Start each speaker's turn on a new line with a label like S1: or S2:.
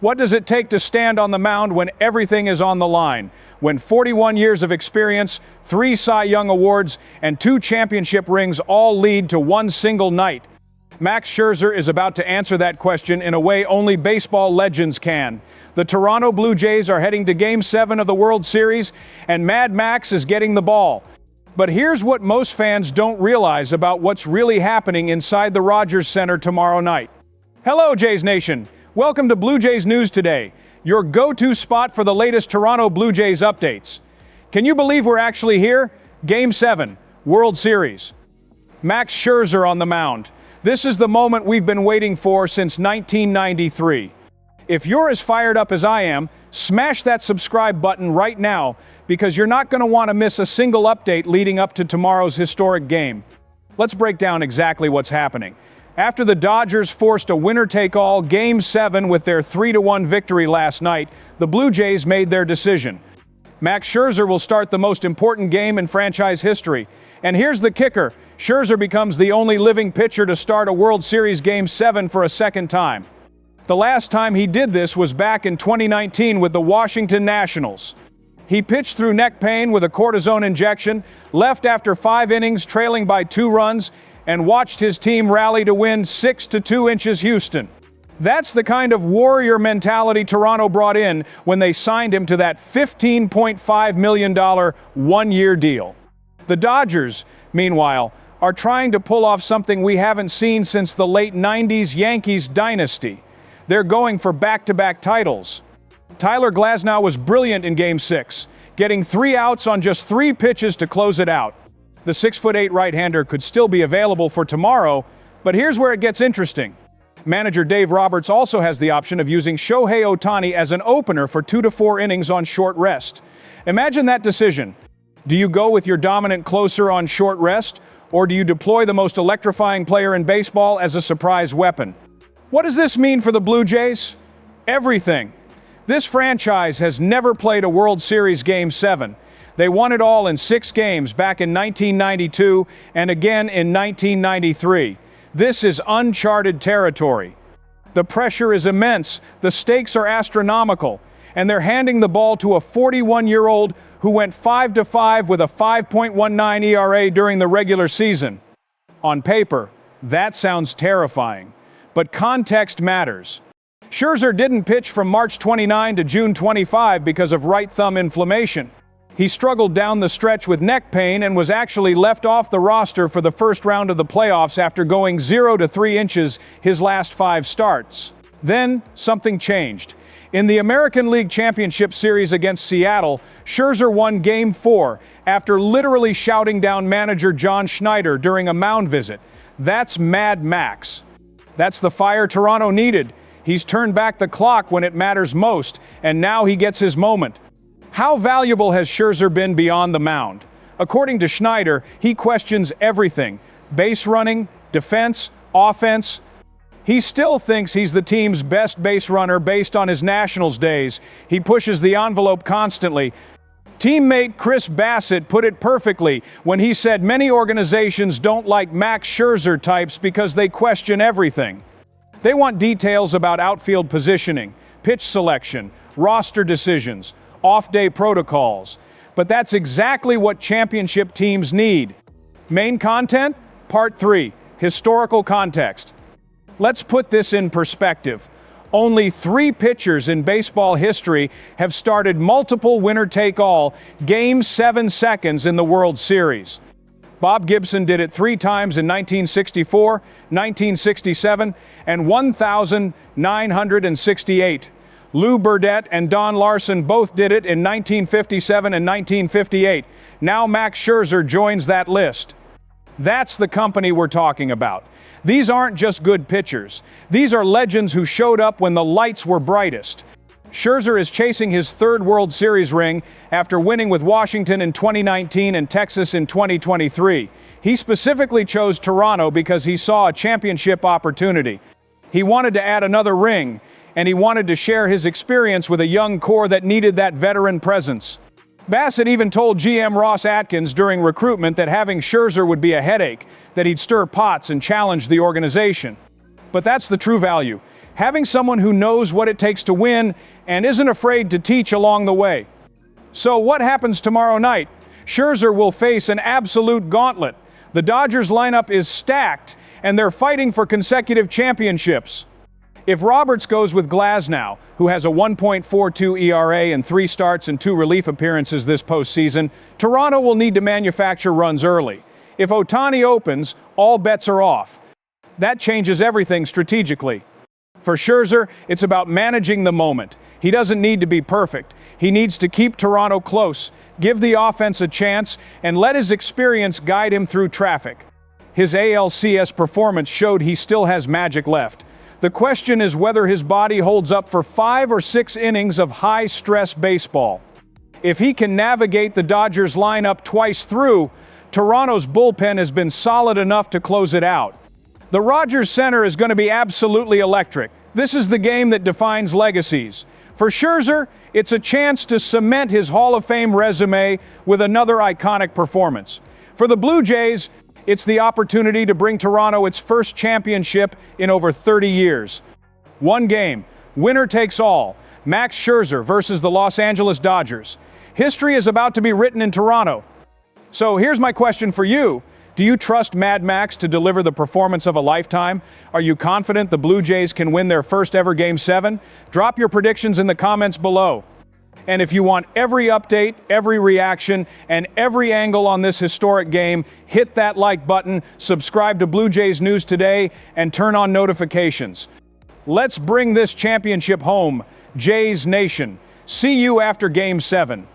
S1: What does it take to stand on the mound when everything is on the line? When 41 years of experience, 3 Cy Young Awards, and 2 championship rings all lead to one single night? Max Scherzer is about to answer that question in a way only baseball legends can. The Toronto Blue Jays are heading to Game 7 of the World Series, and Mad Max is getting the ball. But here's what most fans don't realize about what's really happening inside the Rogers Center tomorrow night. Hello, Jays Nation. Welcome to Blue Jays News Today, your go-to spot for the latest Toronto Blue Jays updates. Can you believe we're actually here? Game 7, World Series. Max Scherzer on the mound. This is the moment we've been waiting for since 1993. If you're as fired up as I am, smash that subscribe button right now because you're not going to want to miss a single update leading up to tomorrow's historic game. Let's break down exactly what's happening. After the Dodgers forced a winner-take-all Game 7 with their 3-1 victory last night, the Blue Jays made their decision. Max Scherzer will start the most important game in franchise history. And here's the kicker: Scherzer becomes the only living pitcher to start a World Series Game 7 for a second time. The last time he did this was back in 2019 with the Washington Nationals. He pitched through neck pain with a cortisone injection, left after 5 innings trailing by 2 runs, and watched his team rally to win 6-2 Houston. That's the kind of warrior mentality Toronto brought in when they signed him to that $15.5 million one-year deal. The Dodgers, meanwhile, are trying to pull off something we haven't seen since the late 90s Yankees dynasty. They're going for back-to-back titles. Tyler Glasnow was brilliant in Game 6, getting 3 outs on just 3 pitches to close it out. The 6'8" right-hander could still be available for tomorrow, but here's where it gets interesting. Manager Dave Roberts also has the option of using Shohei Ohtani as an opener for 2 to 4 innings on short rest. Imagine that decision. Do you go with your dominant closer on short rest, or do you deploy the most electrifying player in baseball as a surprise weapon? What does this mean for the Blue Jays? Everything. This franchise has never played a World Series Game 7. They won it all in 6 games back in 1992 and again in 1993. This is uncharted territory. The pressure is immense, the stakes are astronomical, and they're handing the ball to a 41-year-old who went 5-5 with a 5.19 ERA during the regular season. On paper, that sounds terrifying. But context matters. Scherzer didn't pitch from March 29 to June 25 because of right thumb inflammation. He struggled down the stretch with neck pain and was actually left off the roster for the first round of the playoffs after going 0 to 3 inches his last 5 starts. Then, something changed. In the American League Championship Series against Seattle, Scherzer won Game 4 after literally shouting down manager John Schneider during a mound visit. That's Mad Max. That's the fire Toronto needed. He's turned back the clock when it matters most, and now he gets his moment. How valuable has Scherzer been beyond the mound? According to Schneider, he questions everything: base running, defense, offense. He still thinks he's the team's best base runner based on his Nationals days. He pushes the envelope constantly. Teammate Chris Bassett put it perfectly when he said many organizations don't like Max Scherzer types because they question everything. They want details about outfield positioning, pitch selection, roster decisions, off-day protocols. But that's exactly what championship teams need. Main content? Part 3, historical context. Let's put this in perspective. Only 3 pitchers in baseball history have started multiple winner-take-all Game 7 seconds in the World Series. Bob Gibson did it 3 times in 1964, 1967, and 1968. Lou Burdett and Don Larson both did it in 1957 and 1958. Now Max Scherzer joins that list. That's the company we're talking about. These aren't just good pitchers. These are legends who showed up when the lights were brightest. Scherzer is chasing his 3rd World Series ring after winning with Washington in 2019 and Texas in 2023. He specifically chose Toronto because he saw a championship opportunity. He wanted to add another ring, and he wanted to share his experience with a young core that needed that veteran presence. Bassett even told GM Ross Atkins during recruitment that having Scherzer would be a headache, that he'd stir pots and challenge the organization. But that's the true value. having someone who knows what it takes to win and isn't afraid to teach along the way. So what happens tomorrow night? Scherzer will face an absolute gauntlet. The Dodgers lineup is stacked, and they're fighting for consecutive championships. If Roberts goes with Glasnow, who has a 1.42 ERA and 3 starts and 2 relief appearances this postseason, Toronto will need to manufacture runs early. If Ohtani opens, all bets are off. That changes everything strategically. For Scherzer, it's about managing the moment. He doesn't need to be perfect. He needs to keep Toronto close, give the offense a chance, and let his experience guide him through traffic. His ALCS performance showed he still has magic left. The question is whether his body holds up for 5 or 6 innings of high-stress baseball. If he can navigate the Dodgers lineup twice through, Toronto's bullpen has been solid enough to close it out. The Rogers Center is going to be absolutely electric. This is the game that defines legacies. For Scherzer, it's a chance to cement his Hall of Fame resume with another iconic performance. For the Blue Jays, it's the opportunity to bring Toronto its first championship in over 30 years. One game, winner takes all. Max Scherzer versus the Los Angeles Dodgers. History is about to be written in Toronto. So here's my question for you. Do you trust Mad Max to deliver the performance of a lifetime? Are you confident the Blue Jays can win their first ever Game 7? Drop your predictions in the comments below. And if you want every update, every reaction, and every angle on this historic game, hit that like button, subscribe to Blue Jays News Today, and turn on notifications. Let's bring this championship home, Jays Nation. See you after Game 7.